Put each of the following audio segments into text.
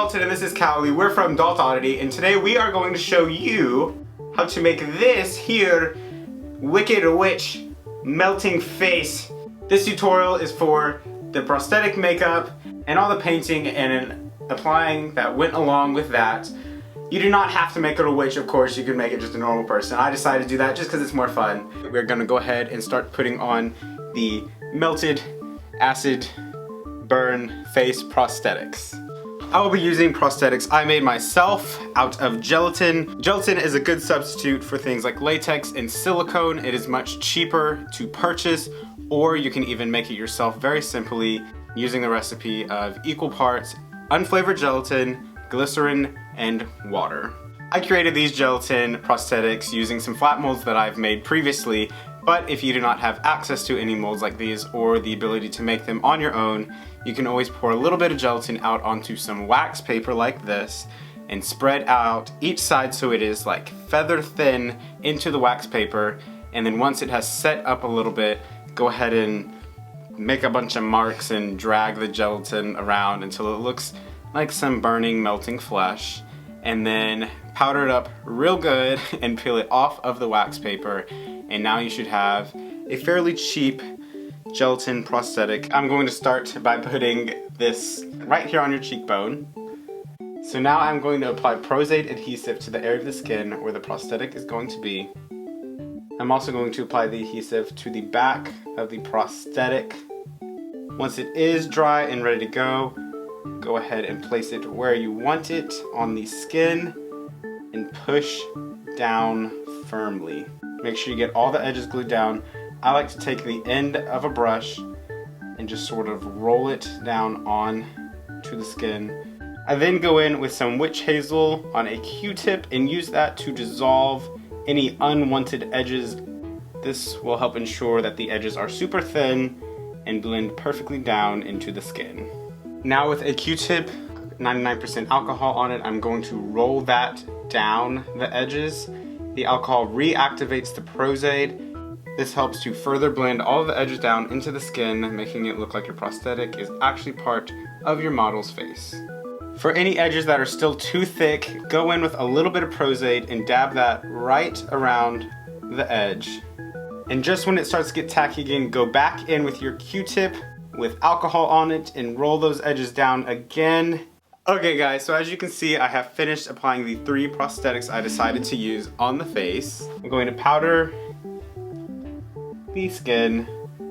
Dalton and this is Cowley. We're from Dalton Oddity, and today we are going to show you how to make this here Wicked Witch melting face. This tutorial is for the prosthetic makeup and all the painting and applying that went along with that. You do not have to make it a witch, of course. You can make it just a normal person. I decided to do that just because it's more fun. We're gonna go ahead and start putting on the melted acid burn face prosthetics. I will be using prosthetics I made myself out of gelatin. Gelatin is a good substitute for things like latex and silicone. It is much cheaper to purchase, or you can even make it yourself very simply using the recipe of equal parts unflavored gelatin, glycerin, and water. I created these gelatin prosthetics using some flat molds that I've made previously, but if you do not have access to any molds like these or the ability to make them on your own, you can always pour a little bit of gelatin out onto some wax paper like this and spread out each side so it is like feather thin into the wax paper, and then once it has set up a little bit, go ahead and make a bunch of marks and drag the gelatin around until it looks like some burning, melting flesh, and then powder it up real good and peel it off of the wax paper, and now you should have a fairly cheap gelatin prosthetic. I'm going to start by putting this right here on your cheekbone. So now I'm going to apply pros-aide adhesive to the area of the skin where the prosthetic is going to be. I'm also going to apply the adhesive to the back of the prosthetic. Once it is dry and ready to go ahead and place it where you want it on the skin and push down firmly. Make sure you get all the edges glued down. I like to take the end of a brush and just sort of roll it down on to the skin. I then go in with some witch hazel on a Q-tip and use that to dissolve any unwanted edges. This will help ensure that the edges are super thin and blend perfectly down into the skin. Now with a Q-tip, 99% alcohol on it, I'm going to roll that down the edges. The alcohol reactivates the pros-aide. This helps to further blend all of the edges down into the skin, making it look like your prosthetic is actually part of your model's face. For any edges that are still too thick, go in with a little bit of pros-aide and dab that right around the edge. And just when it starts to get tacky again, go back in with your Q-tip with alcohol on it and roll those edges down again. Okay guys, so as you can see, I have finished applying the 3 prosthetics I decided to use on the face. I'm going to powder the skin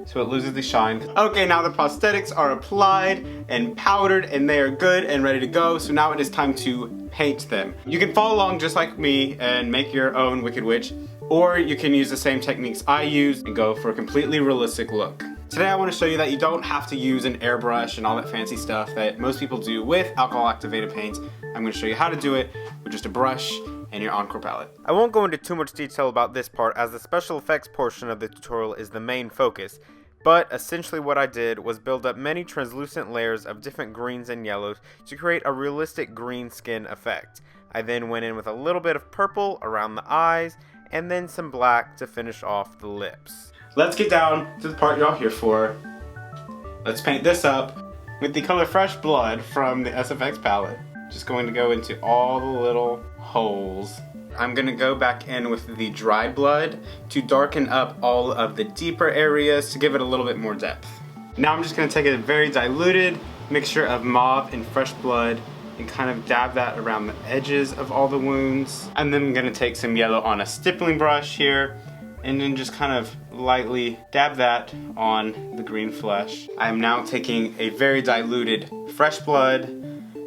so it loses the shine. Okay, now the prosthetics are applied and powdered and they are good and ready to go, so now it is time to paint them. You can follow along just like me and make your own Wicked Witch, or you can use the same techniques I use and go for a completely realistic look. Today I want to show you that you don't have to use an airbrush and all that fancy stuff that most people do with alcohol activated paints. I'm going to show you how to do it with just a brush and your Encore palette. I won't go into too much detail about this part as the special effects portion of the tutorial is the main focus, but essentially what I did was build up many translucent layers of different greens and yellows to create a realistic green skin effect. I then went in with a little bit of purple around the eyes and then some black to finish off the lips. Let's get down to the part you're all here for. Let's paint this up with the color Fresh Blood from the SFX palette. Just going to go into all the little holes. I'm going to go back in with the dried blood to darken up all of the deeper areas to give it a little bit more depth. Now I'm just going to take a very diluted mixture of mauve and Fresh Blood and kind of dab that around the edges of all the wounds. And then I'm going to take some yellow on a stippling brush here and then just kind of lightly dab that on the green flesh. I am now taking a very diluted Fresh Blood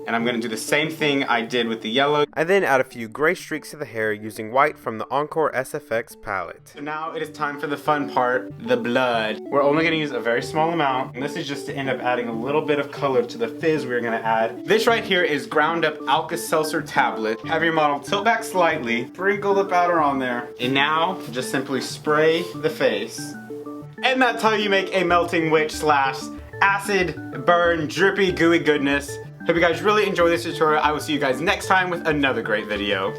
and I'm going to do the same thing I did with the yellow. I then add a few gray streaks to the hair using white from the Encore SFX palette. So now it is time for the fun part, the blood. We're only going to use a very small amount, and this is just to end up adding a little bit of color to the fizz we're going to add. This right here is ground up Alka-Seltzer tablet. Have your model tilt back slightly, sprinkle the powder on there, and now just simply spray the face. And that's how you make a melting witch slash acid burn drippy gooey goodness. Hope you guys really enjoy this tutorial. I will see you guys next time with another great video.